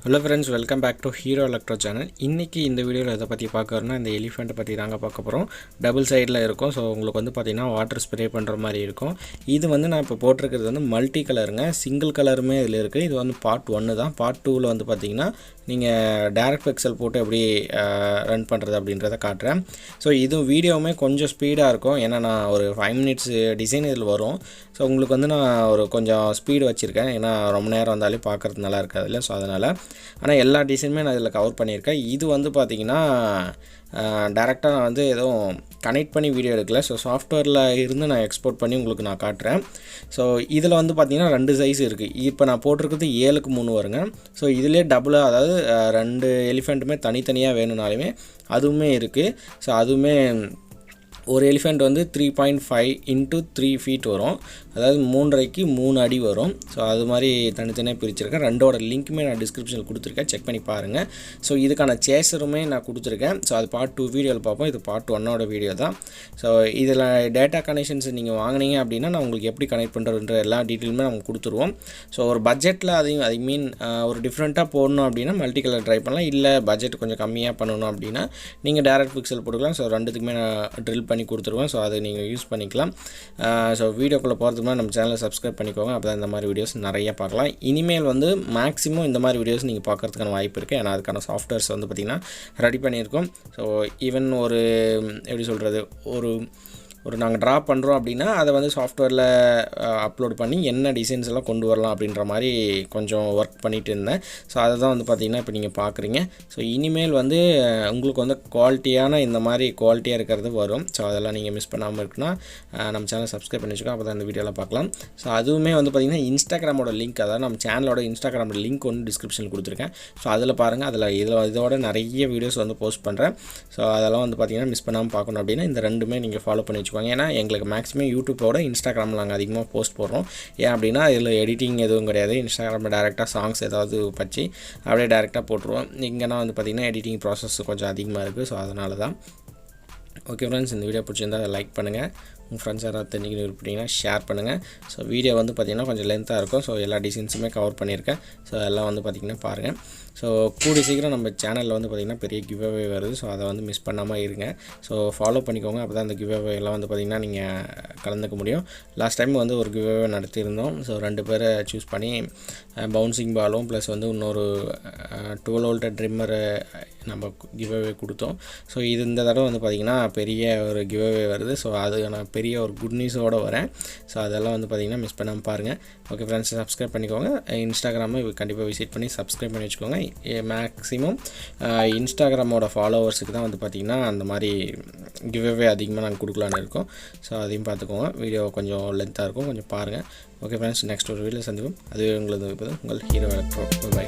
Hello friends, welcome back to Hero Electro channel. இன்னைக்கு இந்த வீடியோல எதை பத்தி பார்க்கறோம்னா இந்த எலிஃபண்ட் பத்தி தாங்க பார்க்க போறோம். டபுள் சைடுல இருக்கும். சோ உங்களுக்கு வந்து பாத்தீங்கன்னா வாட்டர் ஸ்ப்ரே பண்ற மாதிரி இருக்கும். இது வந்து நான் இப்ப போட்டுக்கிறது வந்து மல்டி கலருங்க. சிங்கிள் கலருமே இதுல இருக்கு. இது வந்து பார்ட் 1 தான். பார்ட் 2ல வந்து பாத்தீங்கன்னா நீங்க டைரக்ட் பிக்சல் போட்டு எப்படி ரன் பண்றது அப்படின்றத காட்றேன். சோ இது வீடியோவுமே கொஞ்சம் ஸ்பீடா இருக்கும். ஏன்னா நான் ஒரு 5 மினிட்ஸ் டிசைன் இதுல வரும். சோ உங்களுக்கு வந்து நான் ஒரு கொஞ்சம் ஸ்பீட் வச்சிருக்கேன். ஏன்னா ரொம்ப நேரம் வந்தாலே பார்க்கிறது நல்லா இருக்காதுல்ல. சோ அதனால ஆனால் எல்லா டிசைனுமே நான் இதில் கவர் பண்ணியிருக்கேன். இது வந்து பார்த்திங்கன்னா டேரெக்டாக நான் வந்து எதுவும் கனெக்ட் பண்ணி வீடியோ எடுக்கல. ஸோ சாஃப்ட்வேரில் இருந்து நான் எக்ஸ்போர்ட் பண்ணி உங்களுக்கு நான் காட்டுறேன். ஸோ இதில் வந்து பார்த்திங்கன்னா 2 சைஸ் இருக்குது. இப்போ நான் போட்டிருக்கிறது 7க்கு 3 வருங்க. ஸோ இதிலே டபுளாக அதாவது 2 எலிஃபெண்ட்டுமே தனித்தனியாக வேணும்னாலுமே அதுவுமே இருக்குது. ஸோ அதுவுமே ஒரு எலிஃபெண்ட் வந்து 3.5 × 3 ஃபீட் வரும். அதாவது 3.5க்கு 3 அடி வரும். ஸோ அது மாதிரி தனித்தனியாக பிரிச்சிருக்கேன். ரெண்டோட லிங்க்குமே நான் டிஸ்கிரிப்ஷனில் கொடுத்துருக்கேன், செக் பண்ணி பாருங்கள். ஸோ இதுக்கான சேஸருமே நான் கொடுத்துருக்கேன். ஸோ அது பார்ட் 2 வீடியோவில் பார்ப்போம். இது பார்ட் 1ஓட வீடியோ தான். ஸோ இதில் டேட்டா கனெக்ஷன்ஸ் நீங்கள் வாங்கினீங்க அப்படின்னா நான் உங்களுக்கு எப்படி கனெக்ட் பண்ணுறதுன்ற எல்லா டீட்டெயிலுமே நம்ம கொடுத்துருவோம். ஸோ ஒரு பட்ஜெட்டில் ஐ மீன் ஒரு டிஃப்ரெண்ட்டாக போடணும் அப்படின்னா மல்டி கலர் ட்ரை பண்ணலாம். இல்லை பட்ஜெட் கொஞ்சம் கம்மியாக பண்ணணும் அப்படின்னா நீங்கள் டேரக்ட் பிக்சல் போட்டுக்கலாம். ஸோ ரெண்டுத்துக்குமே நான் ட்ரில் பண்ணி கொடுத்துருவேன். ஸோ அதை நீங்கள் யூஸ் பண்ணிக்கலாம். ஸோ வீடியோக்குள்ளே போகிறதுக்கு நம்ம சேனலை சப்ஸ்கிரைப் பண்ணிக்கோங்க. அப்போ தான் இந்த மாதிரி வீடியோஸ் நிறைய பார்க்கலாம். இனிமேல் வந்து மேக்ஸிமம் இந்த மாதிரி வீடியோஸ் நீங்கள் பார்க்குறதுக்கான வாய்ப்பு இருக்குது. ஏன்னா அதுக்கான சாஃப்ட்வேர்ஸ் வந்து பார்த்திங்கன்னா ரெடி பண்ணியிருக்கோம். ஸோ ஈவன் ஒரு எப்படி சொல்கிறது ஒரு நாங்கள் ட்ரா பண்ணுறோம் அப்படின்னா அதை வந்து சாஃப்ட்வேரில் அப்லோட் பண்ணி என்ன டிசைன்ஸ் எல்லாம் கொண்டு வரலாம் அப்படின்ற மாதிரி கொஞ்சம் ஒர்க் பண்ணிகிட்டு இருந்தேன். ஸோ அதை தான் வந்து பார்த்திங்கன்னா இப்போ நீங்கள் பார்க்குறீங்க. ஸோ இனிமேல் வந்து உங்களுக்கு வந்து குவாலிட்டியாக இருக்கிறது வரும். ஸோ அதெல்லாம் நீங்கள் மிஸ் பண்ணாமல் இருக்குன்னா நம்ம சேனல் சப்ஸ்கிரைப் பண்ணி வச்சுக்கோங்க. அப்போ தான் இந்த வீடியோவில் பார்க்கலாம். ஸோ அதுவுமே வந்து பார்த்திங்கன்னா இன்ஸ்டாகிராமோட லிங்க், அதாவது நம்ம சேனலோட இன்ஸ்டாகிராமோட லிங்க் ஒன்று டிஸ்கிரிப்ஷனில் கொடுத்துருக்கேன். ஸோ அதில் பாருங்கள். இதோட நிறைய வீடியோஸ் வந்து போஸ்ட் பண்ணுறேன். ஸோ அதெல்லாம் வந்து பார்த்திங்கன்னா மிஸ் பண்ணாமல் பார்க்கணும் அப்படின்னா இந்த ரெண்டுமே நீங்கள் ஃபாலோ பண்ணி வச்சுக்கோங்க. ஏன்னா எங்களுக்கு மேக்ஸிமம் யூடியூப்போட இன்ஸ்டாகிராமில் நாங்கள் அதிகமாக போஸ்ட் போடுறோம். ஏன் அப்படின்னா இதில் எடிட்டிங் எதுவும் கிடையாது. இன்ஸ்டாகிராமில் டேரெக்டாக சாங்ஸ் ஏதாவது பற்றி அப்படியே டேரெக்டாக போட்டுருவோம். இங்கேனா வந்து பார்த்திங்கன்னா எடிட்டிங் ப்ராசஸ் கொஞ்சம் அதிகமாக இருக்குது. ஸோ அதனால தான். ஓகே ஃப்ரெண்ட்ஸ், இந்த வீடியோ பிடிச்சிருந்தால் அதை லைக் பண்ணுங்கள். உங்கள் ஃப்ரெண்ட்ஸ் யாராவது தெரிஞ்சுக்கணும் விருப்பப்பட்டீங்கன்னா ஷேர் பண்ணுங்கள். ஸோ வீடியோ வந்து பார்த்திங்கன்னா கொஞ்சம் லென்த்தாக இருக்கும். ஸோ எல்லா டிசைன்ஸுமே கவர் பண்ணியிருக்கேன். ஸோ எல்லாம் வந்து பார்த்திங்கன்னா பாருங்கள். ஸோ கூடி சீக்கிரம் நம்ம சேனலில் வந்து பார்த்திங்கன்னா பெரிய கிவ் அவே வருது. ஸோ அதை வந்து மிஸ் பண்ணாமல் இருங்க. ஸோ ஃபாலோ பண்ணிக்கோங்க. அப்போ தான் அந்த கிவ் அவே எல்லாம் வந்து பார்த்திங்கன்னா நீங்கள் கலந்துக்க முடியும். லாஸ்ட் டைம் வந்து ஒரு கிவ் அவே நடத்தியிருந்தோம். ஸோ 2 பேரை சூஸ் பண்ணி பவுன்சிங் பாலும் ப்ளஸ் வந்து இன்னொரு 12 வோல்ட் ட்ரிம்மரு நம்ம கிவ் அவே கொடுத்தோம். ஸோ இந்த தடவை வந்து பார்த்திங்கன்னா பெரிய ஒரு கிவ் அவே வருது. ஸோ அது நான் பெரிய ஒரு குட் நியூஸோடு வரேன். ஸோ அதெல்லாம் வந்து பார்த்திங்கன்னா மிஸ் பண்ணாமல் பாருங்கள். ஓகே ஃப்ரெண்ட்ஸ், சப்ஸ்கிரைப் பண்ணிக்கோங்க. இன்ஸ்டாகிராமை கண்டிப்பாக விசிட் பண்ணி சப்ஸ்கிரைப் பண்ணி வச்சுக்கோங்க. மேக்ஸிமம் இன்ஸ்டாகிராமோட ஃபாலோவர்ஸுக்கு தான் வந்து பார்த்திங்கன்னா அந்த மாதிரி கிவ் அவே அதிகமாக நாங்கள் கொடுக்கலான்னு இருக்கோம். ஸோ அதையும் பார்த்துக்கோங்க. வீடியோ கொஞ்சம் லென்த்தாக இருக்கும், கொஞ்சம் பாருங்கள். ஓகே ஃப்ரெண்ட்ஸ், நெக்ஸ்ட் ஒரு வீடியோ சந்திப்போம். அதுவே உங்களது உங்கள் ஹீரோ எலக்ட்ரோ. பை.